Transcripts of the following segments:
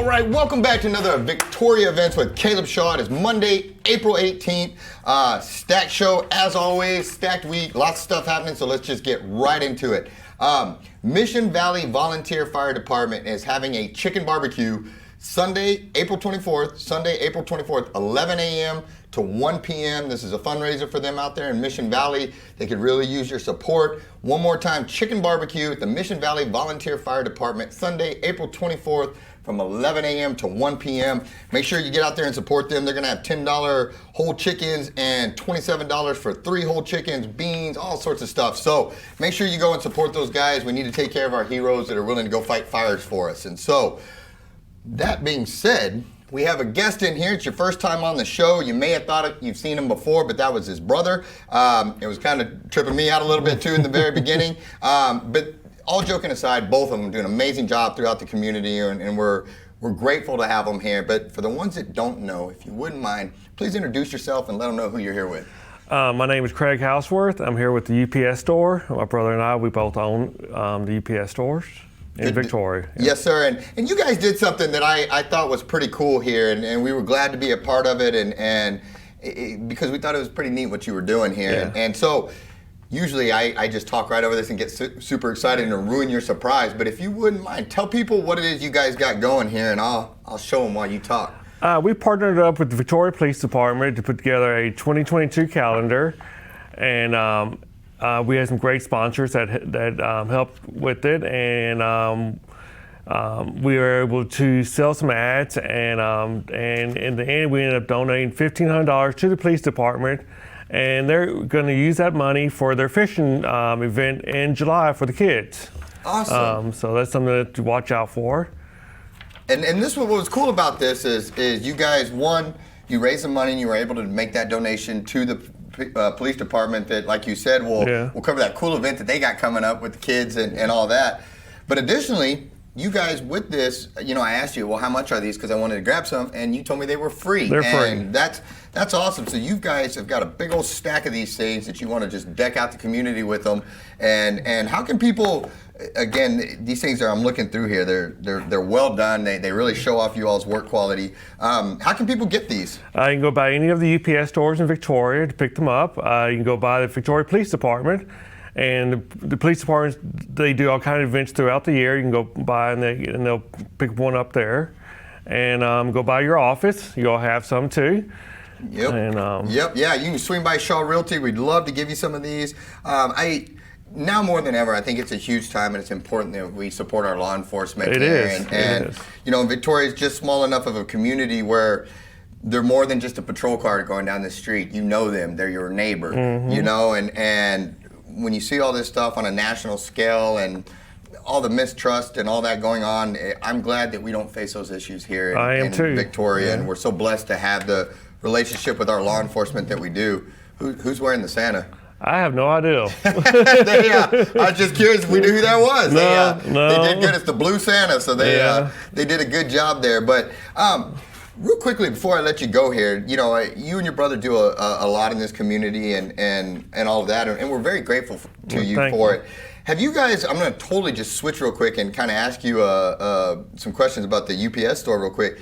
All right, welcome back to another Victoria Events with Caleb Shaw. It is Monday, April 18th. Stacked show, as always, stacked week, lots of stuff happening, so let's just get right into it. Mission Valley Volunteer Fire Department is having a chicken barbecue Sunday, April 24th, 11 a.m. to 1 p.m. This is a fundraiser for them out there in Mission Valley. They could really use your support. One more time, chicken barbecue at the Mission Valley Volunteer Fire Department, Sunday, April 24th from 11 a.m. to 1 p.m. Make sure you get out there and support them. They're gonna have $10 whole chickens and $27 for 3 whole chickens, beans, all sorts of stuff. So make sure you go and support those guys. We need to take care of our heroes that are willing to go fight fires for us. And so, that being said, we have a guest in here. It's your first time on the show. You may have thought you've seen him before, but that was his brother. It was kind of tripping me out a little bit too in the very beginning. But all joking aside, both of them do an amazing job throughout the community, and we're grateful to have them here. But for the ones that don't know, if you wouldn't mind, please introduce yourself and let them know who you're here with. My name is Craig Houseworth. I'm here with the UPS store. My brother and I, we both own the UPS stores in Victoria. Yes, sir. And you guys did something that I thought was pretty cool here, and we were glad to be a part of it, and because we thought it was pretty neat what you were doing here. Yeah. And so usually I just talk right over this and get super excited and ruin your surprise, but if you wouldn't mind, tell people what it is you guys got going here, and I'll show them while you talk. We partnered up with the Victoria Police Department to put together a 2022 calendar, and we had some great sponsors that helped with it, and we were able to sell some ads, and in the end we ended up donating $1,500 to the police department, and they're going to use that money for their fishing event in July for the kids. Awesome. So that's something to watch out for. And this what was cool about this is you guys, one, you raised the money and you were able to make that donation to the police department that, like you said, will cover that cool event that they got coming up with the kids and all that. But additionally, you guys with this, I asked you, well, how much are these? Because I wanted to grab some, and you told me they were free. They're free. And that's awesome. So you guys have got a big old stack of these things that you want to just deck out the community with them. And how can people, again, these things I'm looking through here, they're well done. They really show off you all's work quality. How can people get these? You can go by any of the UPS stores in Victoria to pick them up. You can go by the Victoria Police Department. And the police departments, they do all kinds of events throughout the year. You can go by and they'll pick one up there. And go by your office. You'll have some too. Yep. And, yeah, you can swing by Shaw Realty. We'd love to give you some of these. Now more than ever, I think it's a huge time, and it's important that we support our law enforcement. It is. And Victoria's just small enough of a community where they're more than just a patrol car going down the street. You know them. They're your neighbor. Mm-hmm. And when you see all this stuff on a national scale and all the mistrust and all that going on, I'm glad that we don't face those issues here in Victoria. And we're so blessed to have the relationship with our law enforcement that we do. Who's wearing the Santa? I have no idea. I was just curious if we knew who that was. No. They did good. It's the Blue Santa, so they did a good job there. But real quickly before I let you go here, you and your brother do a lot in this community and all of that, and we're very grateful to you for it. Have you guys? I'm going to totally just switch real quick and kind of ask you some questions about the UPS store real quick.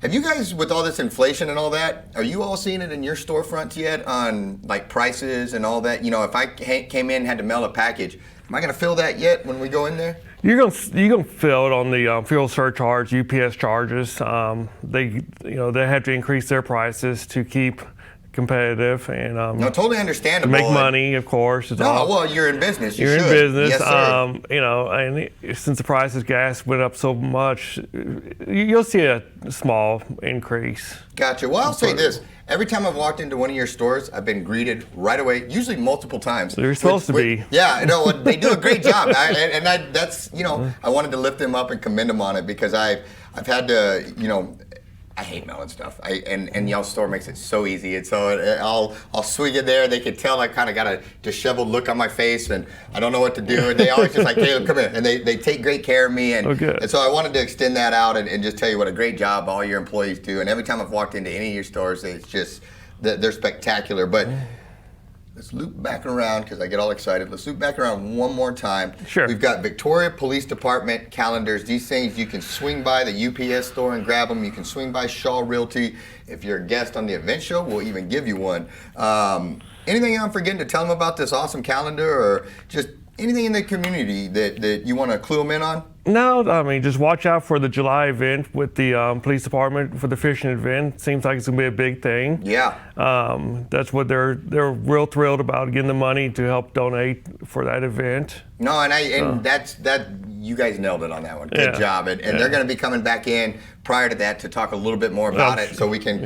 Have you guys, with all this inflation and all that, are you all seeing it in your storefronts yet on like prices and all that? If I came in and had to mail a package, am I going to feel that yet when we go in there? You're gonna feel it on the fuel surcharge, UPS charges. They have to increase their prices to keep competitive and no, totally understandable. To make money, of course. Well, you're in business. You're in business. Yes, sir. And since the price of gas went up so much, you'll see a small increase. Gotcha. Well, I'll say this. Every time I've walked into one of your stores, I've been greeted right away, usually multiple times. They're supposed to be. Yeah, they do a great job. I wanted to lift them up and commend them on it because I've had to, I hate mailing stuff. And y'all's store makes it so easy. And so I'll swing it there. They can tell I kind of got a disheveled look on my face and I don't know what to do. And they always just like, Caleb, come here. And they take great care of me. And so I wanted to extend that out and just tell you what a great job all your employees do. And every time I've walked into any of your stores, it's just, they're spectacular. But let's loop back around because I get all excited. Let's loop back around one more time. Sure. We've got Victoria Police Department calendars. These things you can swing by the UPS store and grab them. You can swing by Shaw Realty. If you're a guest on the event show, we'll even give you one. Anything I'm forgetting to tell them about this awesome calendar, or just anything in the community that you want to clue them in on? No, I mean, just watch out for the July event with the police department for the fishing event. Seems like it's gonna be a big thing. Yeah. That's what they're real thrilled about, getting the money to help donate for that event. No, and that's you guys nailed it on that one. Good job. And they're going to be coming back in prior to that to talk a little bit more about it, so we can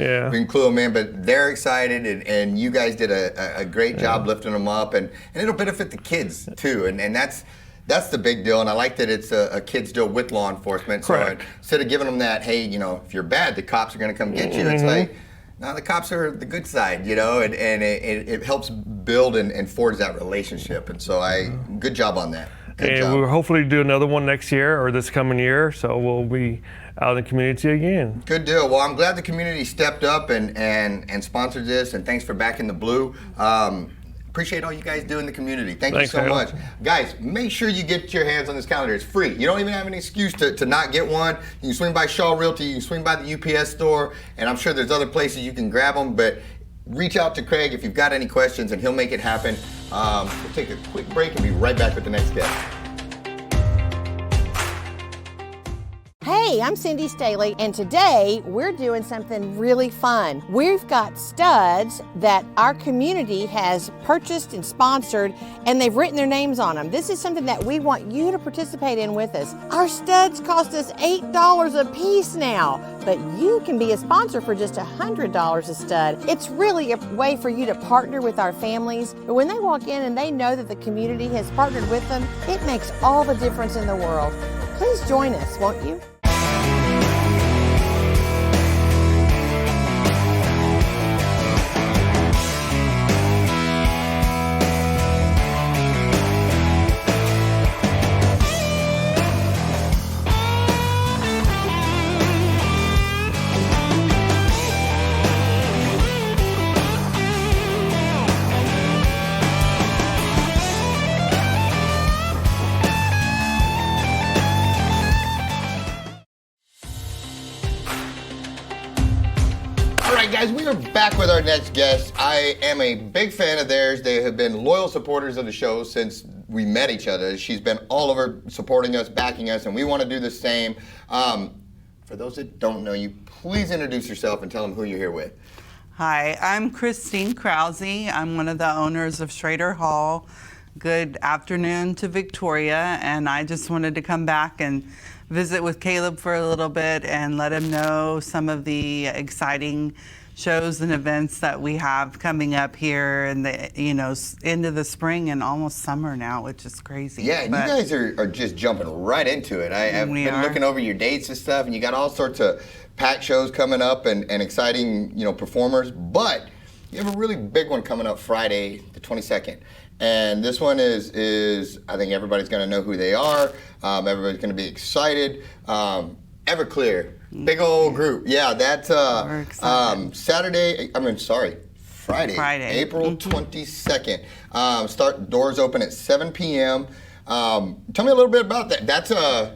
clue them in. But they're excited, and you guys did a great job lifting them up, and it'll benefit the kids too. And that's the big deal. And I like that it's a kids deal with law enforcement. Correct. So instead of giving them that, hey, if you're bad, the cops are going to come get you. It's like, no, the cops are the good side, and it helps build and forge that relationship. And so good job on that. Good job. We'll hopefully do another one next year or this coming year, so we'll be out in the community again. Good deal. Well, I'm glad the community stepped up and sponsored this, and thanks for backing the Blue. Appreciate all you guys do in the community. Thanks you so much. Guys, make sure you get your hands on this calendar. It's free. You don't even have any excuse to not get one. You can swing by Shaw Realty, you can swing by the UPS store, and I'm sure there's other places you can grab them, but reach out to Craig if you've got any questions, and he'll make it happen. We'll take a quick break and be right back with the next guest. Hey, I'm Cindy Staley, and today we're doing something really fun. We've got studs that our community has purchased and sponsored, and they've written their names on them. This is something that we want you to participate in with us. Our studs cost us $8 a piece now, but you can be a sponsor for just $100 a stud. It's really a way for you to partner with our families, but when they walk in and they know that the community has partnered with them, it makes all the difference in the world. Please join us, won't you? Guys, we are back with our next guest. I am a big fan of theirs. They have been loyal supporters of the show since we met each other. She's been all over supporting us, backing us, and we want to do the same. For those that don't know you, please introduce yourself and tell them who you're here with. Hi, I'm Christine Krause. I'm one of the owners of Schroeder Hall. Good afternoon to Victoria, and I just wanted to come back and visit with Caleb for a little bit and let him know some of the exciting shows and events that we have coming up here in the into the spring and almost summer now, which is crazy. Yeah, and you guys are just jumping right into it. I've been looking over your dates and stuff, and you got all sorts of packed shows coming up and exciting performers, but you have a really big one coming up Friday the 22nd. And this one is I think everybody's going to know who they are. Everybody's going to be excited. Everclear, big old group. Yeah, that's Friday, April 22nd. Doors open at 7 p.m. Tell me a little bit about that.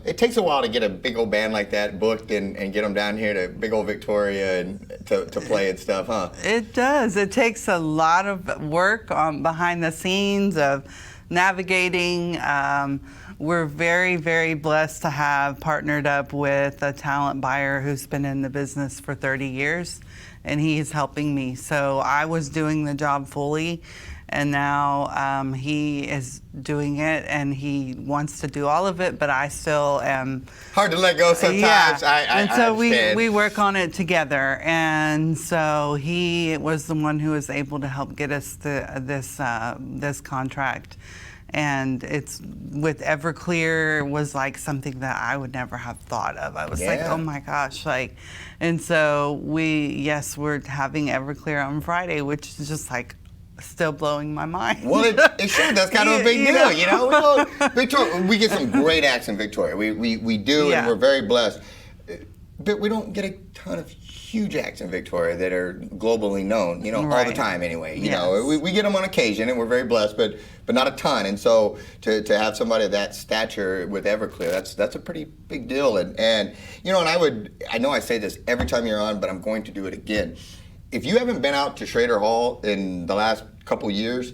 It takes a while to get a big old band like that booked and get them down here to big old Victoria and to play and stuff, huh? It does. It takes a lot of work behind the scenes of navigating. We're very, very blessed to have partnered up with a talent buyer who's been in the business for 30 years, and he is helping me. So I was doing the job fully, and now he is doing it, and he wants to do all of it, but I still am hard to let go sometimes. Yeah. So we work on it together, and so he was the one who was able to help get us this contract. And it's with Everclear was like something that I would never have thought of. I was like, oh my gosh, and so we're having Everclear on Friday, which is just like still blowing my mind. Well, it sure does kind of a big deal, Victoria, we get some great acts in Victoria. We do, and we're very blessed. But we don't get a ton of huge acts in Victoria that are globally known, all the Right. time anyway. You Yes. know, we get them on occasion, and we're very blessed, but not a ton. And so to have somebody of that stature with Everclear, that's a pretty big deal. And and I know I say this every time you're on, but I'm going to do it again. If you haven't been out to Schroeder Hall in the last couple years,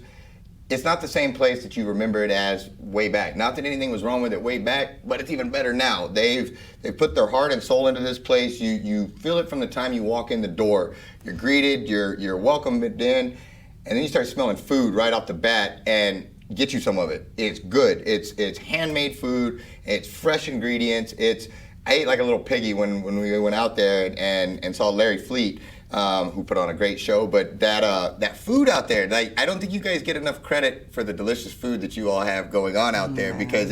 it's not the same place that you remember it as way back. Not that anything was wrong with it way back, but it's even better now. They've put their heart and soul into this place. You feel it from the time you walk in the door. You're greeted, you're welcomed in, and then you start smelling food right off the bat, and get you some of it. It's good. It's handmade food. It's fresh ingredients. I ate like a little piggy when we went out there and saw Larry Fleet, who put on a great show. But that food out there, like, I don't think you guys get enough credit for the delicious food that you all have going on out there, because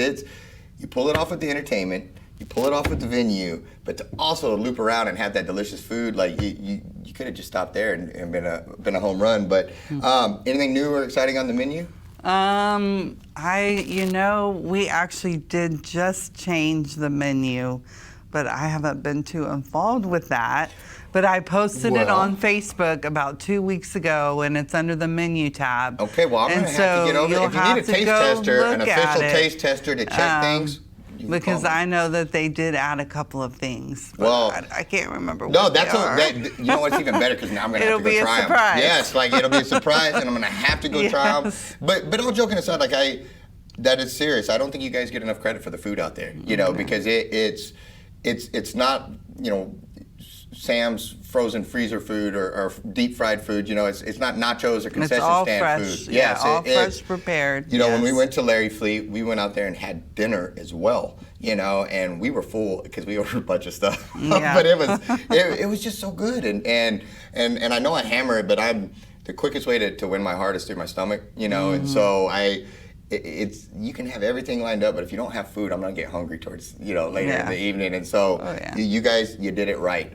you pull it off with the entertainment, you pull it off with the venue, but to also loop around and have that delicious food, like you could have just stopped there and been a home run. But anything new or exciting on the menu? We actually did just change the menu, but I haven't been too involved with that. But I posted it on Facebook about 2 weeks ago, and it's under the menu tab. Okay, well, I'm going to have to get over it. If you need a taste tester, an official taste tester to check things, you can because call me. I know that they did add a couple of things. But Well, I can't remember No, what that's they are. you know what's even better, because now I'm going to have to go It'll be a try them. surprise. Yes, like it'll be a surprise, and I'm going to have to go try them. Yes. But all joking aside, like that is serious. I don't think you guys get enough credit for the food out there, because it's not, Sam's frozen freezer food or deep fried food. It's not nachos or concession It's all stand fresh. food. Yeah, Yes, all fresh prepared. When we Yes. went to Larry Fleet, we went out there and had dinner as well. And we were full because we ordered a bunch of stuff. Yeah. But it was just so good. And I know I hammer it, but the quickest way to win my heart is through my stomach. And so you can have everything lined up, but if you don't have food, I'm gonna get hungry towards later in the evening. And so you guys, you did it right.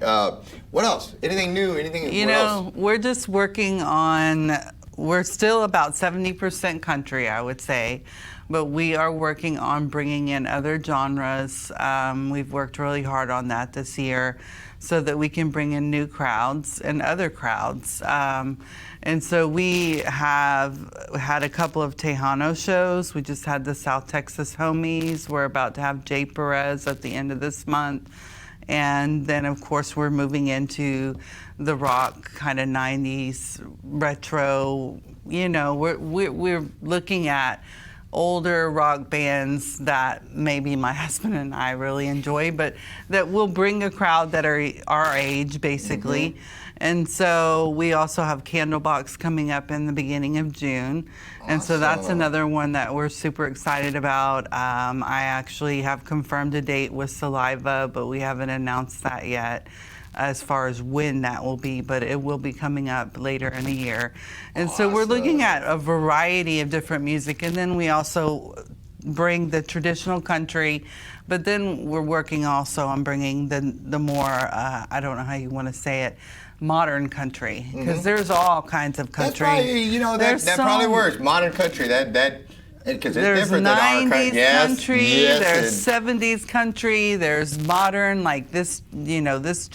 What else? Anything new? Anything? What else? We're just working on. We're still about 70% country, I would say, but we are working on bringing in other genres. We've worked really hard on that this year, so that we can bring in new crowds and other crowds. And so we have had a couple of Tejano shows. We just had the South Texas Homies. We're about to have Jay Perez at the end of this month. And then, of course, we're moving into the rock kind of 90s retro. We're looking at older rock bands that maybe my husband and I really enjoy, but that will bring a crowd that are our age, basically. Mm-hmm. And so we also have Candlebox coming up in the beginning of June. Awesome. And so that's another one that we're super excited about. I actually have confirmed a date with Saliva, but we haven't announced that yet as far as when that will be, but it will be coming up later in the year. And so we're looking at a variety of different music, and then we also bring the traditional country, but then we're working also on bringing the more, I don't know how you want to say it, modern country, because there's all kinds of country. That's that probably works. Modern country, because it's there's different than our 90s country, yes, there's 70s country, there's modern, like this, this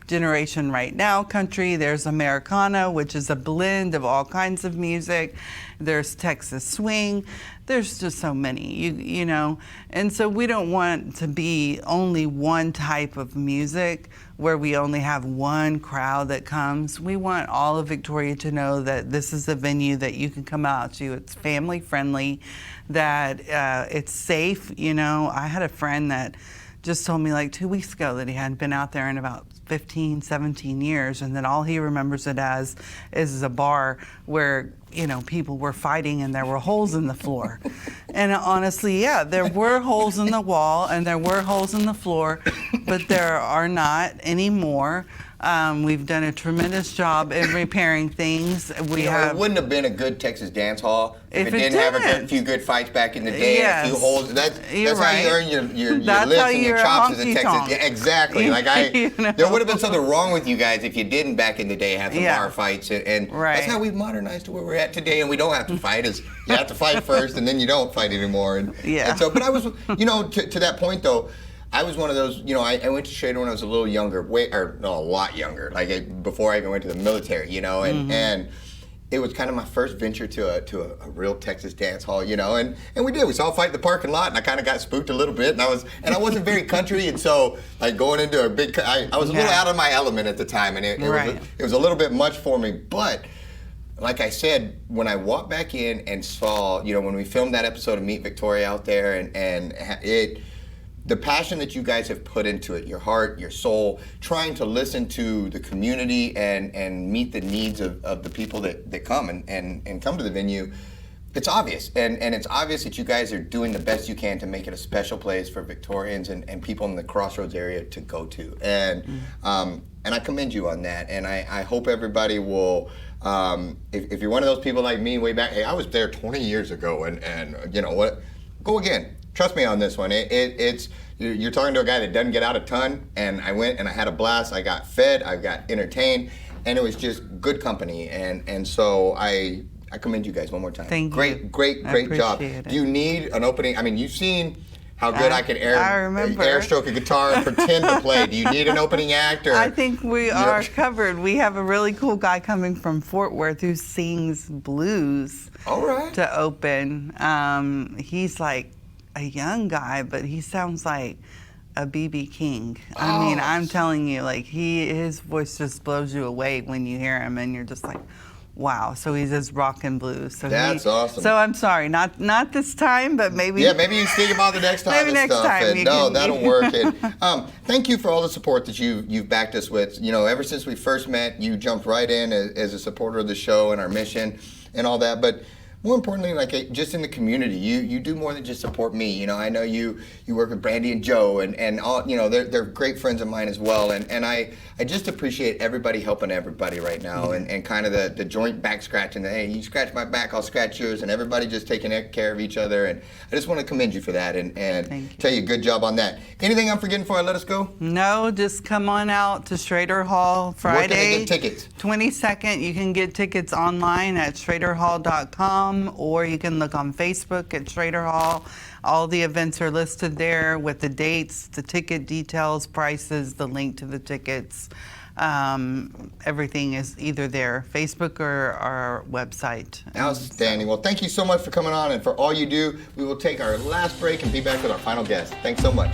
generation right now country, there's Americana, which is a blend of all kinds of music, there's Texas swing, there's just so many, and so we don't want to be only one type of music where we only have one crowd that comes. We want all of Victoria to know that this is a venue that you can come out to. It's family friendly, that it's safe. I had a friend that just told me like 2 weeks ago that he hadn't been out there in about 15, 17 years, and that all he remembers it as is a bar where people were fighting and there were holes in the floor. And honestly, there were holes in the wall and there were holes in the floor, but there are not anymore. We've done a tremendous job in repairing things. It wouldn't have been a good Texas dance hall if it didn't have a few good fights back in the day. Yes. A few holes. That's You're how you right. earn your That's lips how and your you're a chops as a honky Texas. tonk. Yeah, exactly. There would have been something wrong with you guys if you didn't back in the day have some bar fights. And that's how we've modernized to where we're at today. And we don't have to fight. You have to fight first, and then you don't fight anymore. And so, but I was, to that point though, I was one of those, I went to Schroeder when I was a little younger, a lot younger, before I even went to the military, and it was kind of my first venture to a real Texas dance hall, and we did. We saw a fight in the parking lot, and I kind of got spooked a little bit, and I wasn't very country, and so going into a big, I was a little out of my element at the time, and it was a little bit much for me, but like I said, when I walked back in and saw, when we filmed that episode of Meet Victoria out there, and the passion that you guys have put into it, your heart, your soul, trying to listen to the community and meet the needs of the people that come and come to the venue, it's obvious. And it's obvious that you guys are doing the best you can to make it a special place for Victorians and people in the Crossroads area to go to. And I commend you on that. And I hope everybody will, if you're one of those people like me way back, hey, I was there 20 years ago, and you know what, go again. Trust me on this one. It's you're talking to a guy that doesn't get out a ton, and I went and I had a blast. I got fed, I got entertained, and it was just good company. And so I commend you guys one more time. Thank you. Great job. It. Do you need an opening? I mean, you've seen how good I can air stroke a guitar and pretend to play. Do you need an opening act? Or, I think we are covered. We have a really cool guy coming from Fort Worth who sings blues. All right. To open. He's like a young guy, but he sounds like a B.B. King. I mean, I'm telling you, his voice just blows you away when you hear him, and you're just like, wow. So he does rock and blues. So that's awesome. So I'm sorry, not this time, but maybe. Yeah, maybe you think about the next time. Maybe next time. That'll work. And, thank you for all the support that you've backed us with. Ever since we first met, you jumped right in as a supporter of the show and our mission and all that. But more importantly, just in the community, you do more than just support me. I know you work with Brandy and Joe, and all. They're great friends of mine as well. And I just appreciate everybody helping everybody right now, and kind of the joint back scratching. Hey, you scratch my back, I'll scratch yours, and everybody just taking care of each other. And I just want to commend you for that, and tell you good job on that. Anything I'm forgetting before I let us go? No, just come on out to Schroeder Hall Friday. Where can they get tickets? 22nd. You can get tickets online at schroederhall.com. Or you can look on Facebook at Schroeder Hall. All the events are listed there with the dates, the ticket details, prices, the link to the tickets. Everything is either there, Facebook or our website. Outstanding. Well, thank you so much for coming on and for all you do. We will take our last break and be back with our final guest. Thanks so much.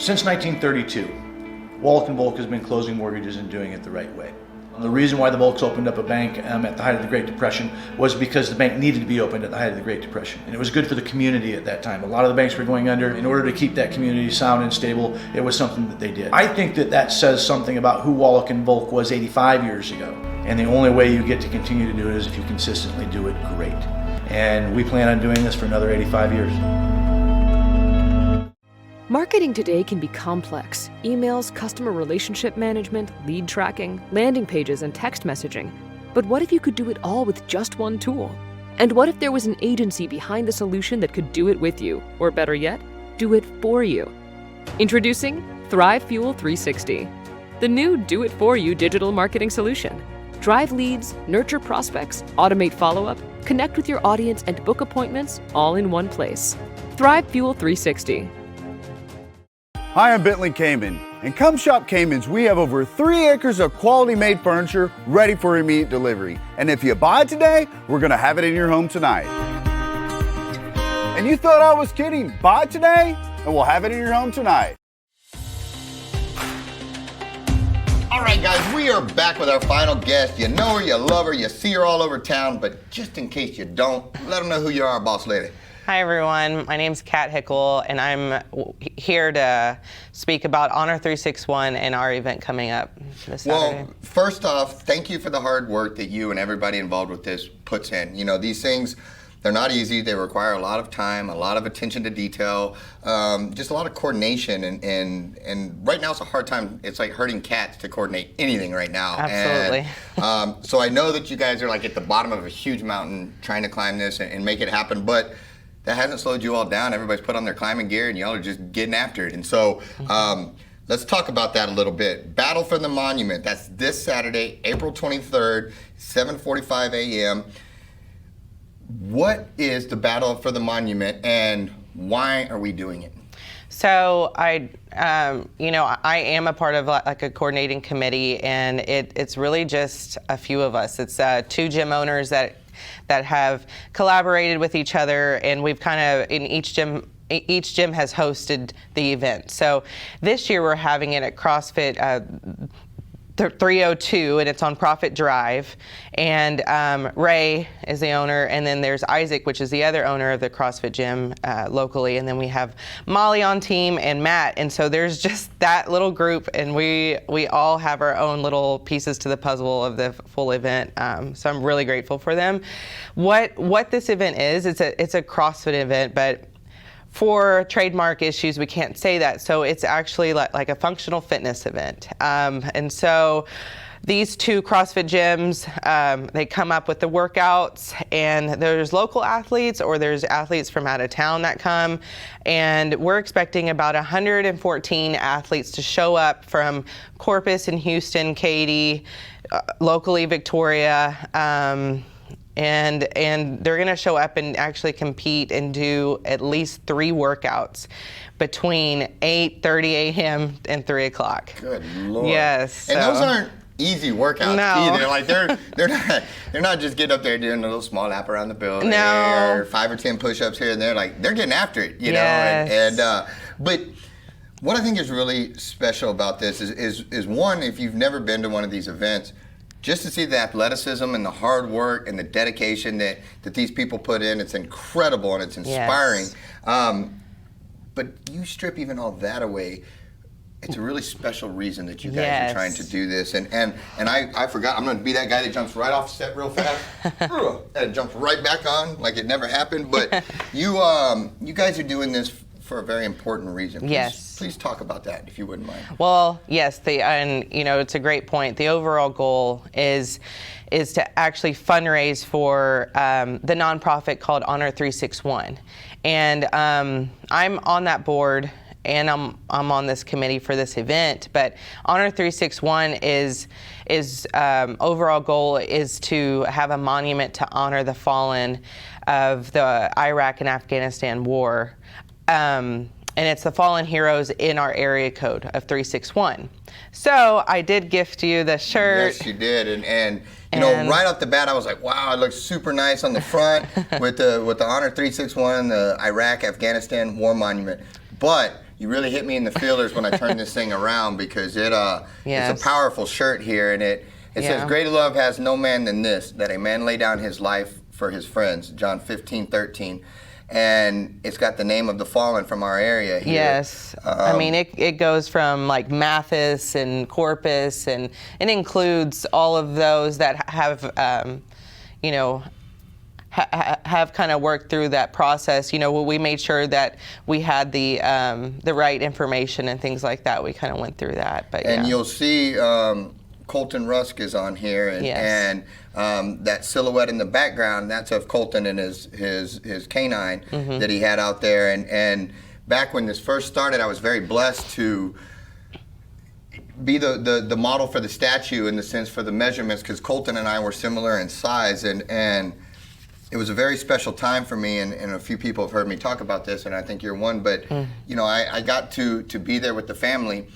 Since 1932, Wallach & Volk has been closing mortgages and doing it the right way. The reason why the Volks opened up a bank at the height of the Great Depression was because the bank needed to be opened at the height of the Great Depression. And it was good for the community at that time. A lot of the banks were going under. In order to keep that community sound and stable, it was something that they did. I think that says something about who Wallach & Volk was 85 years ago. And the only way you get to continue to do it is if you consistently do it great. And we plan on doing this for another 85 years. Marketing today can be complex. Emails, customer relationship management, lead tracking, landing pages, and text messaging. But what if you could do it all with just one tool? And what if there was an agency behind the solution that could do it with you? Or better yet, do it for you? Introducing Thrive Fuel 360, the new do-it-for-you digital marketing solution. Drive leads, nurture prospects, automate follow-up, connect with your audience, and book appointments all in one place. Thrive Fuel 360. Hi, I'm Bentley Kamen, and come shop Kamen's. We have over 3 acres of quality-made furniture ready for immediate delivery. And if you buy today, we're gonna have it in your home tonight. And you thought I was kidding? Buy today, and we'll have it in your home tonight. All right, guys, we are back with our final guest. You know her, you love her, you see her all over town, but just in case you don't, let them know who you are, boss lady. Hi everyone, my name's Kat Hickl, and I'm here to speak about Honor361 and our event coming up this Saturday. Well, first off, thank you for the hard work that you and everybody involved with this puts in. These things, they're not easy. They require a lot of time, a lot of attention to detail, just a lot of coordination. And right now it's a hard time. It's like herding cats to coordinate anything right now. Absolutely. And, so I know that you guys are at the bottom of a huge mountain trying to climb this and make it happen, but that hasn't slowed you all down. Everybody's put on their climbing gear and y'all are just getting after it. And so let's talk about that a little bit. Battle for the Monument, that's this Saturday, April 23rd, 7:45 a.m. what is the Battle for the Monument and why are we doing it? So I am a part of like a coordinating committee, and it's really just a few of us. It's 2 gym owners that have collaborated with each other, and we've kind of, in each gym has hosted the event. So this year we're having it at CrossFit 302, and it's on Profit Drive, and Ray is the owner, and then there's Isaac, which is the other owner of the CrossFit gym locally, and then we have Molly on team and Matt, and so there's just that little group, and we all have our own little pieces to the puzzle of the full event. So I'm really grateful for them. What this event is, it's a CrossFit event, but for trademark issues, we can't say that. So it's actually like a functional fitness event. And so these 2 CrossFit gyms, they come up with the workouts, and there's local athletes or there's athletes from out of town that come. And we're expecting about 114 athletes to show up from Corpus and Houston, Katy, locally Victoria, and they're going to show up and actually compete and do at least 3 workouts between 8:30 a.m. and 3 o'clock. Good Lord. Yes. And those aren't easy workouts No. either. Like they're not just getting up there doing a little small lap around the building No. or 5 or 10 push-ups here and there. Like they're getting after it, you Yes. know. But what I think is really special about this is one, if you've never been to one of these events, just to see the athleticism and the hard work and the dedication that these people put in, it's incredible and it's inspiring. Yes. But you strip even all that away, it's a really special reason that you guys Yes. are trying to do this. And I forgot, I'm going to be that guy that jumps right off set real fast and jumps right back on like it never happened. But you guys are doing this for a very important reason. Please talk about that, if you wouldn't mind. Well, yes, and it's a great point. The overall goal is to actually fundraise for the nonprofit called Honor361, and I'm on that board, and I'm on this committee for this event. But Honor361 is overall goal is to have a monument to honor the fallen of the Iraq and Afghanistan war. And it's the fallen heroes in our area code of 361. So I did gift you the shirt. Yes, you did, and you know, right off the bat, I was like, wow, it looks super nice on the front with the Honor 361, the Iraq Afghanistan War Monument. But you really hit me in the feelers when I turned this thing around, because it's a powerful shirt here, and it says, "Greater love has no man than this, that a man lay down his life for his friends." John 15:13. And it's got the name of the fallen from our area here. Yes. I mean, it goes from like Mathis and Corpus, and it includes all of those that have, have kind of worked through that process. You know, we made sure that we had the right information and things like that. We kind of went through that. But and you'll see Colton Rusk is on here, and that silhouette in the background, that's of Colton and his canine that he had out there. And back when this first started, I was very blessed to be the model for the statue, in the sense for the measurements, because Colton and I were similar in size, and it was a very special time for me, and a few people have heard me talk about this, and I think you're one. But you know, I got to be there with the family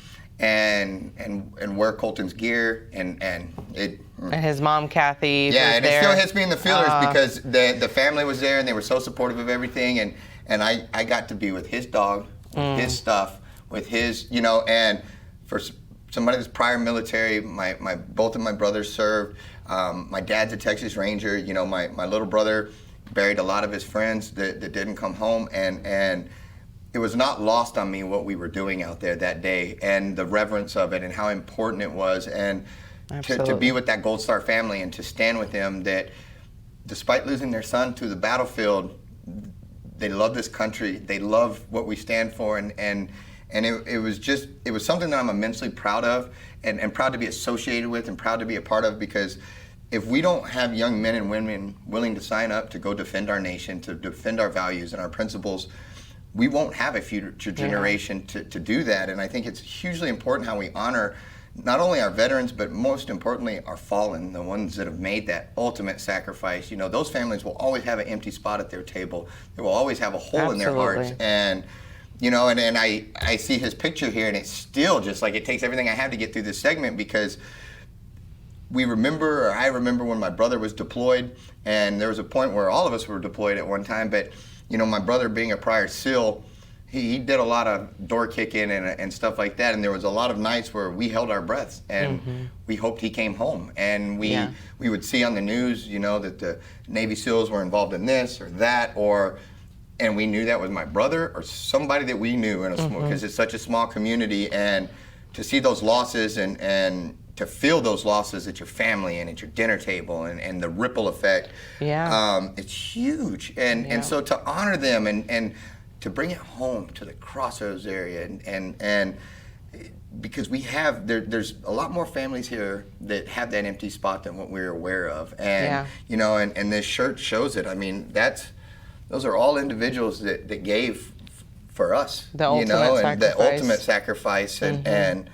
and wear Colton's gear, and his mom Kathy. Yeah, and there. It still hits me in the feelers because the family was there and they were so supportive of everything, and I got to be with his dog, his stuff, with his, you know, and for somebody that's prior military, both of my brothers served. My dad's a Texas Ranger. You know, my little brother buried a lot of his friends that didn't come home, and it was not lost on me what we were doing out there that day, and the reverence of it, and how important it was, and to be with that Gold Star family, and to stand with them, that despite losing their son to the battlefield, they love this country, they love what we stand for, and it was something that I'm immensely proud of, and proud to be associated with, and proud to be a part of, because if we don't have young men and women willing to sign up to go defend our nation, to defend our values and our principles, we won't have a future generation to do that. And I think it's hugely important how we honor not only our veterans, but most importantly, our fallen, the ones that have made that ultimate sacrifice. You know, those families will always have an empty spot at their table. They will always have a hole in their hearts. And, you know, and I see his picture here, and it's still just like, it takes everything I have to get through this segment, because I remember when my brother was deployed, and there was a point where all of us were deployed at one time, but, you know, my brother being a prior SEAL, he did a lot of door kicking and stuff like that, and there was a lot of nights where we held our breaths and we hoped he came home, and we would see on the news, you know, that the Navy SEALs were involved in this or that, and we knew that was my brother or somebody that we knew in a small, because it's such a small community, and to see those losses and to feel those losses at your family and at your dinner table and the ripple effect, it's huge, and so to honor them and to bring it home to the Crossroads area, and because we have, there's a lot more families here that have that empty spot than what we're aware of, and you know, and this shirt shows it. I mean, those are all individuals that gave for us, the ultimate sacrifice, and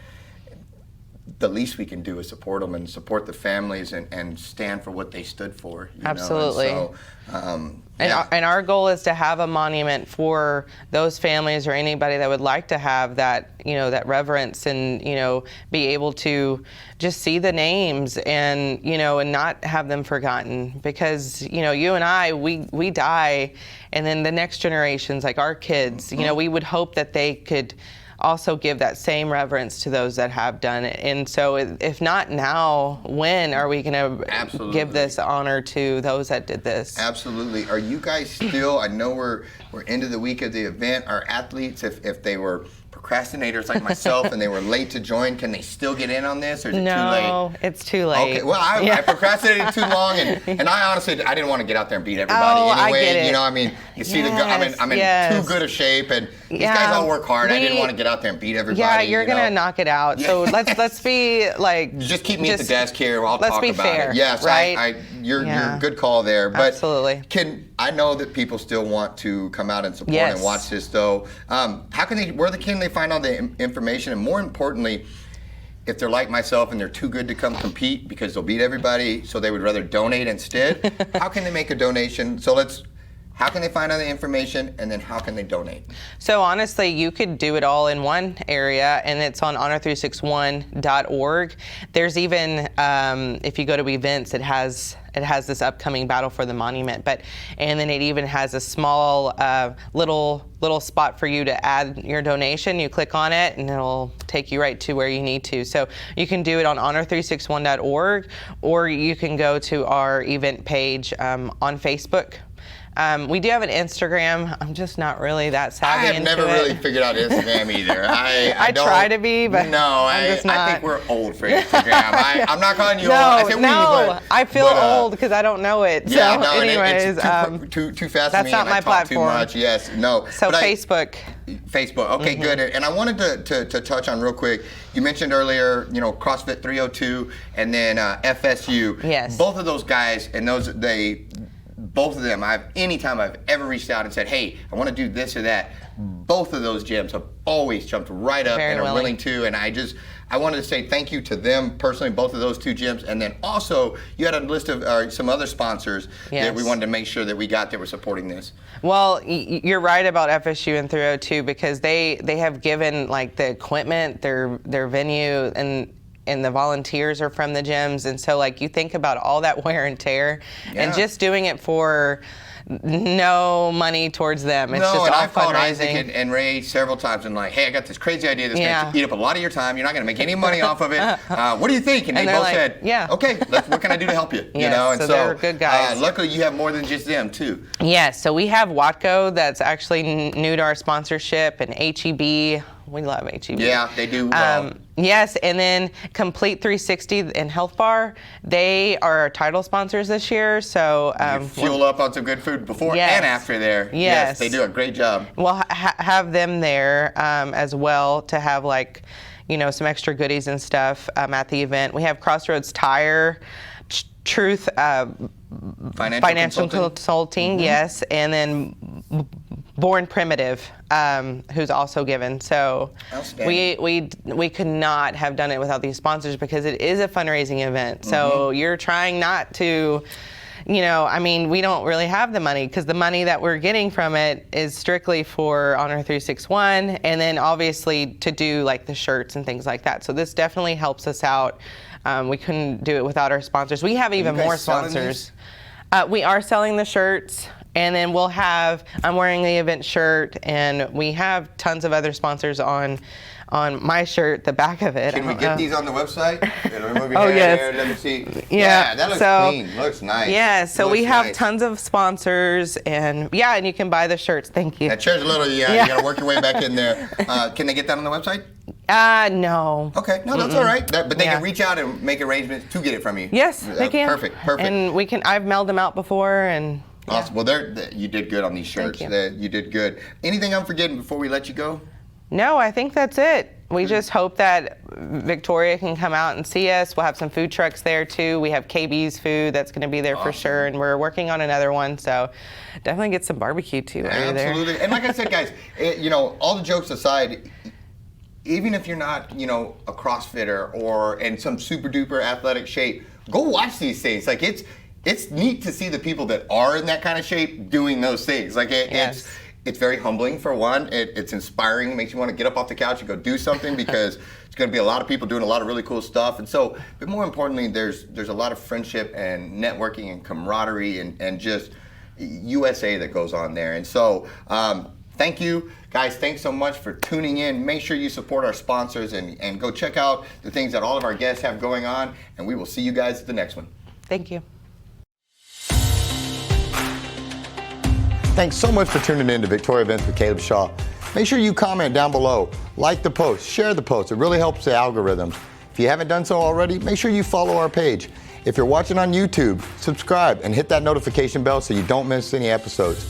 the least we can do is support them and support the families and stand for what they stood for. Absolutely. And so, and our goal is to have a monument for those families or anybody that would like to have that, you know, that reverence, and, you know, be able to just see the names and, you know, and not have them forgotten, because, you know, you and I, we die, and then the next generations, like our kids, you know, we would hope that they could also give that same reverence to those that have done it. And so if not now, when are we going to give this honor to those that did this? Absolutely. Are you guys still, I know we're into the week of the event, our athletes, if they were procrastinators like myself and they were late to join, can they still get in on this, or is it too late? No, it's too late. Okay, well, I procrastinated too long, and I honestly, I didn't want to get out there and beat everybody anyway. I get it. You know, I mean, you see I'm in too good a shape, and these guys all work hard. I didn't want to get out there and beat everybody. Yeah, you're going to knock it out. So let's be like, just keep me at the desk here. I'll talk about fair, it. Yes, right? You're a good call there. But absolutely. I know that people still want to come out and support and watch this, though. Where can they find all the information? And more importantly, if they're like myself and they're too good to come compete because they'll beat everybody, so they would rather donate instead, how can they make a donation? How can they find out the information, and then how can they donate? So honestly, you could do it all in one area, and it's on honor361.org. There's even, if you go to events, it has this upcoming Battle for the Monument, and then it even has a small little spot for you to add your donation. You click on it, and it'll take you right to where you need to. So you can do it on honor361.org, or you can go to our event page on Facebook. We do have an Instagram. I'm just not really that savvy into it. I have never really figured out Instagram either. I try to be, but no, I'm just not. I think we're old for Instagram. I'm not calling you old. I said I feel old because I don't know it. Yeah, so anyways, it's too fast for me. That's not my platform. Too much. Yes, no. So Facebook. Facebook. Okay, good. And I wanted to touch on real quick. You mentioned earlier, you know, CrossFit 302 and then FSU. Yes. Both of those guys and both of them, anytime I've ever reached out and said, hey, I want to do this or that, both of those gyms have always jumped right up and are willing to. And I wanted to say thank you to them personally, both of those two gyms. And then also, you had a list of some other sponsors that we wanted to make sure that we got that were supporting this. Well, you're right about FSU and 302, because they have given like the equipment, their venue, and the volunteers are from the gyms, and so like you think about all that wear and tear, and just doing it for no money towards them. It's just all I've called fundraising. Isaac and Ray several times and like, hey, I got this crazy idea that's going to eat up a lot of your time. You're not going to make any money off of it. What do you think? And they both said, okay, what can I do to help you? You know, and so they're good guys. Luckily, you have more than just them too. Yes, so we have Watco that's actually new to our sponsorship, and HEB. We love HEB. Yeah, they do well. Yes, and then Complete 360 and Health Bar, they are our title sponsors this year. So you fuel up on some good food before and after there. Yes, they do a great job. We'll have them there as well to have like, you know, some extra goodies and stuff at the event. We have Crossroads Tire, Truth Financial Consulting, yes, and then Born Primitive, who's also given. So we could not have done it without these sponsors because it is a fundraising event. So you're trying not to, you know, I mean, we don't really have the money because the money that we're getting from it is strictly for Honor361 and then obviously to do like the shirts and things like that. So this definitely helps us out. We couldn't do it without our sponsors. We have even more sponsors. We are selling the shirts. And then we'll have, I'm wearing the event shirt, and we have tons of other sponsors on my shirt, the back of it. Can we get these on the website? Remove your Oh, hair yes. there, let me see. Yeah, that looks so, clean. Looks nice. Yeah, so we have nice. tons of sponsors, and yeah, and you can buy the shirts. Thank you. That chair's a little, you got to work your way back in there. Can they get that on the website? No. Okay, no, that's all right. But they can reach out and make arrangements to get it from you. Yes, they can. Perfect. And we can. I've mailed them out before, and. Awesome. Well, you did good on these shirts. You did good. Anything I'm forgetting before we let you go? No, I think that's it. We just hope that Victoria can come out and see us. We'll have some food trucks there too. We have KB's food that's going to be there for sure, and we're working on another one. So definitely get some barbecue too. Absolutely. There. And like I said, guys, you know, all the jokes aside, even if you're not, you know, a CrossFitter or in some super duper athletic shape, go watch these things. Like it's neat to see the people that are in that kind of shape doing those things. Like it's very humbling for one. It's inspiring. It makes you want to get up off the couch and go do something because it's going to be a lot of people doing a lot of really cool stuff. And so, but more importantly, there's a lot of friendship and networking and camaraderie and just USA that goes on there. And so, thank you. Guys, thanks so much for tuning in. Make sure you support our sponsors and go check out the things that all of our guests have going on. And we will see you guys at the next one. Thank you. Thanks so much for tuning in to Victoria Events with Caleb Shaw. Make sure you comment down below, like the post, share the post. It really helps the algorithms. If you haven't done so already, make sure you follow our page. If you're watching on YouTube, subscribe and hit that notification bell so you don't miss any episodes.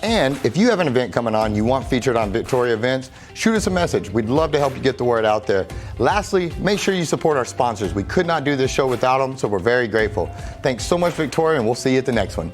And if you have an event coming on you want featured on Victoria Events, shoot us a message. We'd love to help you get the word out there. Lastly, make sure you support our sponsors. We could not do this show without them, so we're very grateful. Thanks so much, Victoria, and we'll see you at the next one.